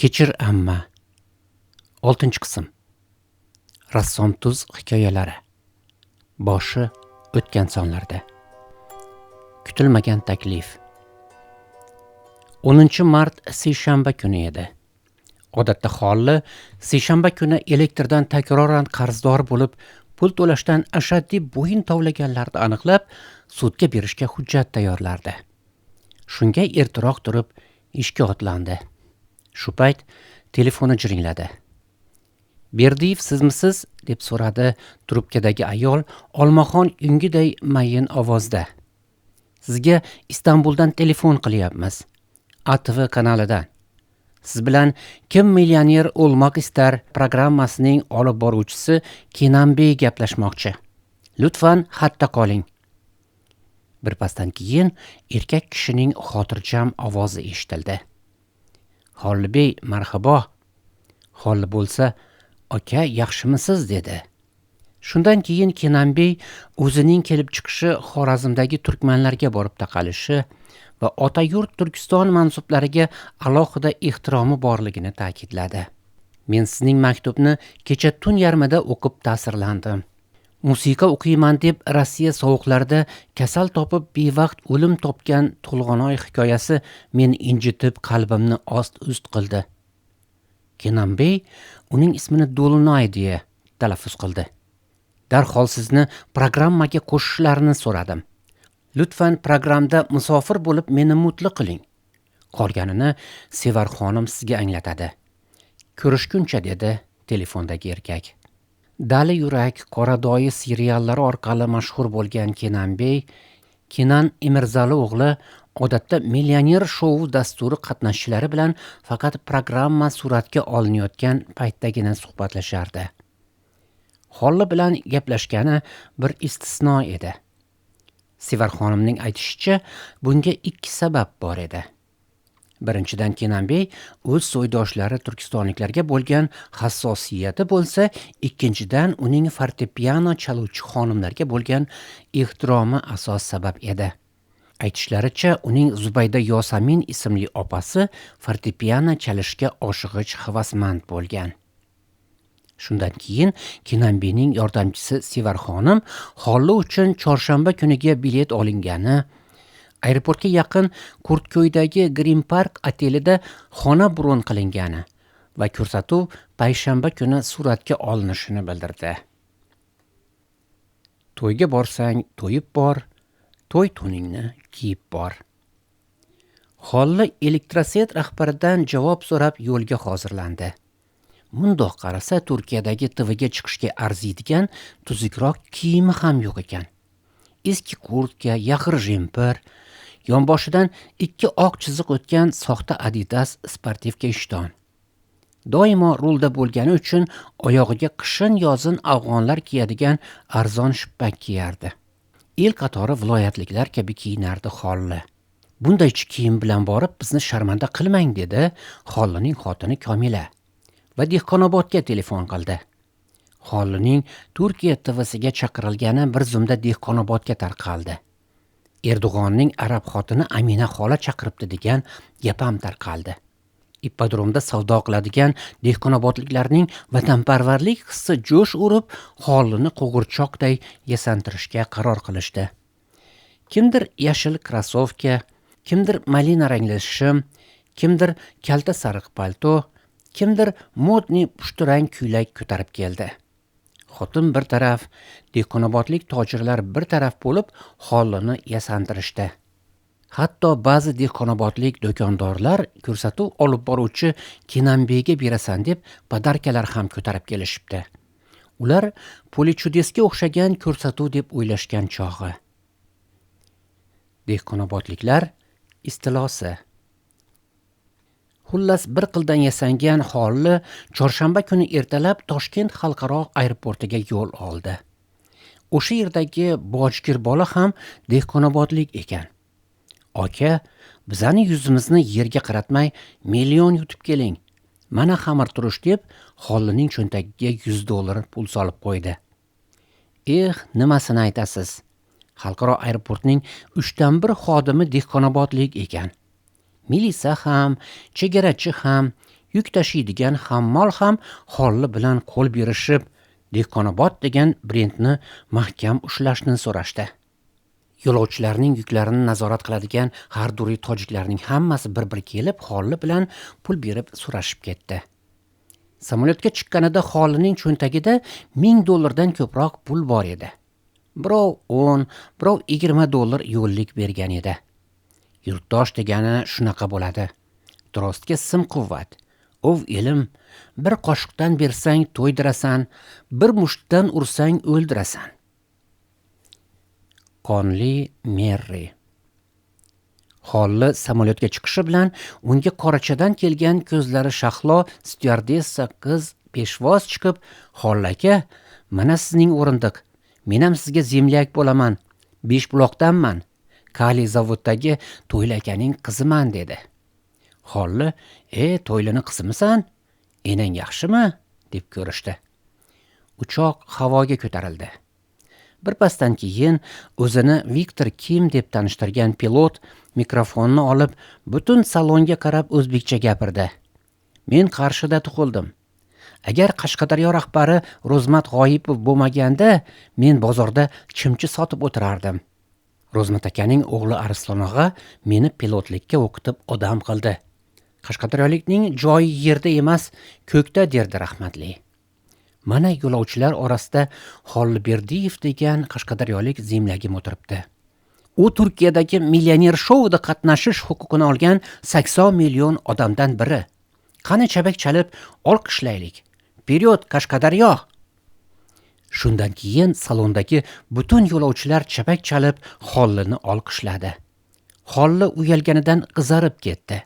Kechir amma. 6-qism. Rassom tuz hikoyalari. Boshi o'tgan sonlarda. Kutilmagan taklif. 10-mart seshanba kuni edi. Odatda Holli seshanba kuni elektrdan takroran qarzdor bo'lib, pul to'lashdan ashaddiy bo'yin tovlaganlarni aniqlab, sudga berishga hujjat tayyorlardi. Shunga ertaroq turib ishga otlandi. Shu payt telefoni jiringladi. "Berdiyev sizmisiz?" deb so'radi trubkadagi ayol olmaxon ungiday mayin ovozda. "Sizga Istanbuldan telefon qilyapmiz. ATV kanalidan. Siz bilan Kim millioner o'lmoq istar programmasining olib boruvchisi Kenanbey gaplashmoqchi. Lutfan xatda qoling." Birpasdan keyin erkak kishining xotirjam ovozi eshitildi. "Hollibey, marhabo." Holli bo'lsa, "Aka, yaxshimisiz?" dedi. Shundan keyin Kenanbey o'zining kelib chiqishi Xorazmdagi turkmanlarga borib taqalishi va ota yurt Turkiston mansublariga alohida ehtiromi borligini ta'kidladi. "Men sizning maktubni kecha tun yarmida o'qib ta'sirlandim. Musiqa o'qiyman deb Rossiya sovuqlarida kasal topib bevaqt o'lim topgan To'lg'anoy hikoyasi meni incitib qalbimni ost-ust qildi." Kenanbey uning ismini Do'lnoy deya talaffuz qildi. "Darhol sizni programmaga qo'shishlarini so'radim. Lutfan programda musofir bo'lib meni mutli qiling. Qolganini Sevar xonim sizga anglatadi. Ko'rishguncha", dedi telefondagi erkak. Dali yurak, Qoradoyi seriallari orqali mashhur bo'lgan Kenanbey, Kenan Emirzali o'g'li odatda millioner shou dasturi qatnashchilari bilan faqat programma suratga olinayotgan paytdagina suhbatlashardi. Holli bilan gaplashgani bir istisno edi. Sevar xonimning aytishicha, bunga 2 sabab bor edi. Birinchidan, Kenanbey o'z so'ydoshlari turkistonliklarga bo'lgan hassosiyati bo'lsa, ikkinchidan uning fortepiano chaluvchi xonimlarga bo'lgan ehtiromi asos sabab edi. Aytishlaricha, uning Zubayda Yosamin ismli opasi fortepiano chalishga oshig'ich havasmand bo'lgan. Shundan keyin Kenanbeyning yordamchisi Sevar xonim Holli uchun chorshanba kuniga bilet olingani, aeroportga yaqin Kurtko'ydagi Green Park otelida xona bron qilingani va ko'rsatuv payshanba kuni suratga olinishini bildirdi. To'yga borsang to'yib bor, to'y tuningni kiyib bor. Holli Elektroset rahbaridan javob so'rab yo'lga hozirlandi. Mundoq qarasa, Turkiyadagi TVga chiqishga arziydigan tuzukroq kiyimi ham yo'q ekan. Eski kurtka, yaqir jemper, yonboshidan 2 oq chiziq o'tgan soxta Adidas sportivka ishton. Doimo rulda bo'lgani uchun oyog'iga qishin-yozin afg'onlar kiyadigan arzon shippak kiyardi. El qatori viloyatliklar kabi kiyinardi Holli. "Bunday kiyim bilan borib bizni sharmanda qilmang", dedi Hollining xotini Komila va Dehqonobodga telefon qildi. Hollining Turkiya TVsiga chaqirilgani bir zumda Dehqonobodga tarqaldi. Erdo'g'onning arab xotini Amina xola chaqiribdi degan gap ham tarqaldi. Ippodromda savdo qiladigan dehqonobodliklarning vatanparvarlik hissi jo'sh urib, Hollini qo'g'irchoqday yasantirishga qaror qilishdi. Kimdir yashil krossovka, kimdir malina rangli shim, kimdir kalta sariq palto, kimdir modniy pushtirang ko'ylak ko'tarib keldi. Xotin bir taraf, dehqonobodlik tojirlar bir taraf bo'lib Hollini yasantirishdi. Hatto ba'zi dehqonobodlik do'kondorlar ko'rsatuv olib boruvchi Kenanbeyga berasan deb podarkalar ham ko'tarib kelishibdi. Ular Polichudesga o'xshagan ko'rsatuv deb o'ylashgan chog'i. Dehqonobodliklar istilosi. Xullas, bir qildan yasangan Holli chorshanba kuni ertalab Toshkent xalqaro aeroportiga yo'l oldi. O'sha yerdagi bojgir bola ham dehqonobodlik ekan. "Aka, bizani yuzimizni yerga qaratmay million yutib keling. Mana xamir turish", deb Hollining cho'ntagiga $100 pul solib qo'ydi. Nimasini aytasiz? Xalqaro aeroportning 3dan 1 xodimi dehqonobodlik ekan. Milisa ham, chegarachi ham, yuk tashiydigan hammol ham Holli bilan qo'l berishib, Dehqonobod degan brendni mahkam ushlashni so'rashdi. Yo'lovchilarning yuklarini nazorat qiladigan Harduriy tojiklarning hammasi bir-bir kelib, Holli bilan pul berib so'rashib ketdi. Samolyotga chiqqanida Hollining cho'ntagida $1000 ko'proq pul bor edi. Birov 10, birov $20 yo'llik bergan edi. Yurtdosh degani shunaqa bo'ladi. Durostga sim quvvat. Ov ilm, bir qoshiqdan bersang to'ydirasan, bir mushtdan ursang o'ldirasan. Qonli Merri. Holli samolyotga chiqishi bilan unga qorachadan kelgan ko'zlari shahlo styuardessa qiz peshvoz chiqib, "Holli aka, mana sizning o'rindiq. Men ham sizga zemlyak bo'laman. Beshbuloqdanman. Kali zavoddagi To'yli akaning qiziman" dedi. Holli, To'ylini qizimisan? Enang yaxshimi?" deb ko'rishdi. Uchoq havoga ko'tarildi. Bir pasdan keyin o'zini Viktor Kim deb tanishtirgan pilot mikrofonni olib, butun salonga qarab o'zbekcha gapirdi. "Men Qarshida tug'ildim. Agar Qashqadaryo rahbari Ro'zmat G'oyipov bo'lmaganda, men bozorda chimchi sotib o'tirardim. Ro'zmat akaning o'g'li Arslon og'a meni pilotlikka o'qitib odam qildi. Qashqadaryolikning joyi yerda emas, ko'kda", derdi rahmatli. Mana yo'lovchilar orasida Holliberdiyev degan qashqadaryolik zemlagim o'tiribdi. U Turkiyadagi millioner shouda qatnashish huquqini olgan 80 million odamdan biri. Qani chabak chalib olqishlaylik. Period Qashqadaryo. Shundan keyin salondagi butun yo'lovchilar chabak chalib Hollini olqishladi. Holli uyalganidan qizarib ketdi.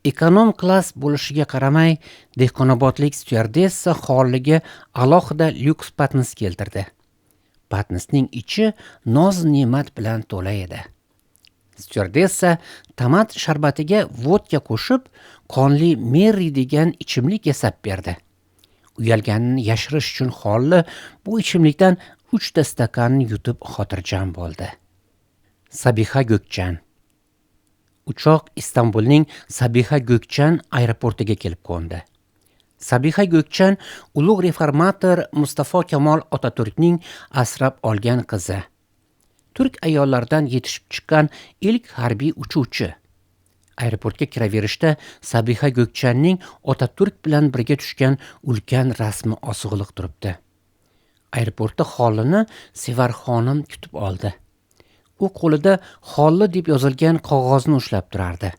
Ekonom klass bo'lishiga qaramay, Dehqonobodlik styuardessa Holliga alohida lyuks patnis keltirdi. Patnisning ichi noz-ne'mat bilan to'la edi. Styuardessa tomat sharbatiga vodka qo'shib, qonli Merri degan ichimlik yasab berdi. Uyalganini yashirish uchun Holli bu ichimlikdan 3 ta stakanni yutib xotirjam bo'ldi. Sabiha Gökchan. Uchoq Istanbulning Sabiha Gökchan aeroportiga kelib qo'ndi. Sabiha Gökchan ulug' reformator Mustafa Kemal Otaturkning asrab olgan qizi. Turk ayollaridan yetishib chiqqan ilk harbiy uchuvchi. Aeroportga kiraverishda Sabiha Gökchanning Otaturk bilan birga tushgan ulkan rasmi osig'liq turibdi. Aeroportda Hollini Sevar xonim kutib oldi. U qo'lida Holli deb yozilgan qog'ozni ushlab turardi.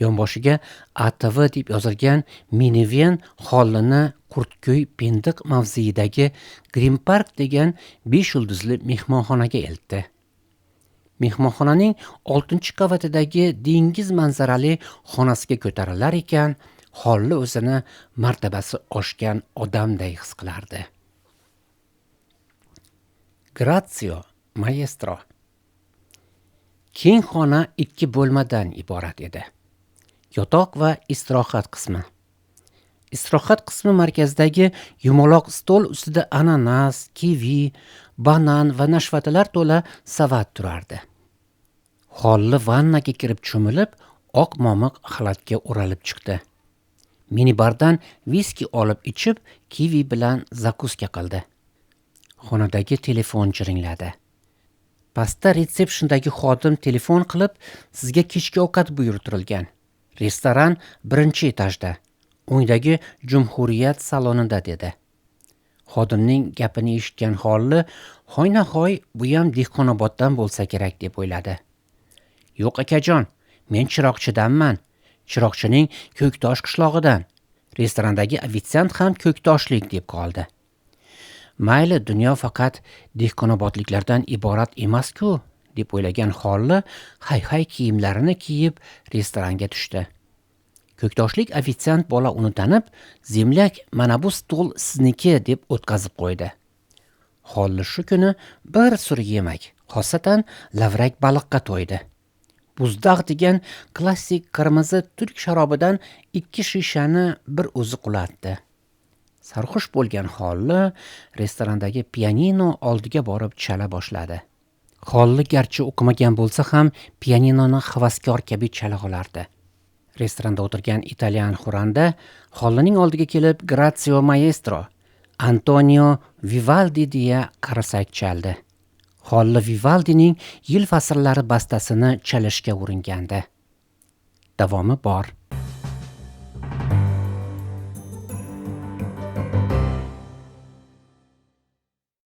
Yonboshiga ATV deb yozilgan minivan Hollini Qurtko'y Pendiq mavzeidagi Green Park degan 5 yulduzli mehmonxonaga eltdi. Mehmonxonaning 6-qavatidagi dengiz manzarali xonasiga ko'tarilar ekan, Holli o'zini martabasi oshgan odamday his qilardi. Grazio Maestro. Keng xona 2 bo'lmadan iborat edi. Yotoq va istirohat qismi. Istirohat qismi markazidagi yumaloq stol ustida ananas, kivi, banan va nashvatalar to'la savat turardi. Holli vannaga kirib cho'milib, oq momiq xalatga o'ralib chiqdi. Minibardan viski olib ichib, kivi bilan zakuska qildi. Xonadagi telefon jiringladi. Pastda retsepsiyondagi xodim telefon qilib, "Sizga kechki ovqat buyurtirilgan. Restoran 1-etajda, o'ngdagi Jumhuriyat salonida", dedi. Xodimning gapini eshitgan Holli, hoynahoy bu ham Dehqonoboddan bo'lsa kerak deb o'yladi. "Yo'q akajon, men chiroqchidanman. Chiroqchining Ko'ktosh qishlog'idan. Restorandagi ofitsiant ham ko'ktoshlik", deb qoldi. Mayli, dunyo faqat Dehqonobodliklardan iborat emas-ku, deb o'ylagan Holli hay-hay kiyimlarini kiyib restoranga tushdi. Ko'ktoshlik ofitsiant bola uni tanib, "Zemlyak, mana bu stol sizniki", deb o'tkazib qo'ydi. Holli shu kuni bir sur yemak, xosatan lavrak baliqqa to'ydi. Buzdaq degan klassik qirmizi turk sharobidan 2 shishani bir o'zi qulatdi. Sarxush bo'lgan Holli restorandagi pianino oldiga borib chala boshladi. Holli garchi o'qimagan bo'lsa ham pianinoni havaskor kabi chala olardi. Restoranda o'tirgan italyan xuranda Hollining oldiga kelib Grazio Maestro, Antonio Vivaldi deya qarasak chaldi. Holli Vivaldining Yil fasllari bastasini chalishga uringandi. Davomi bor.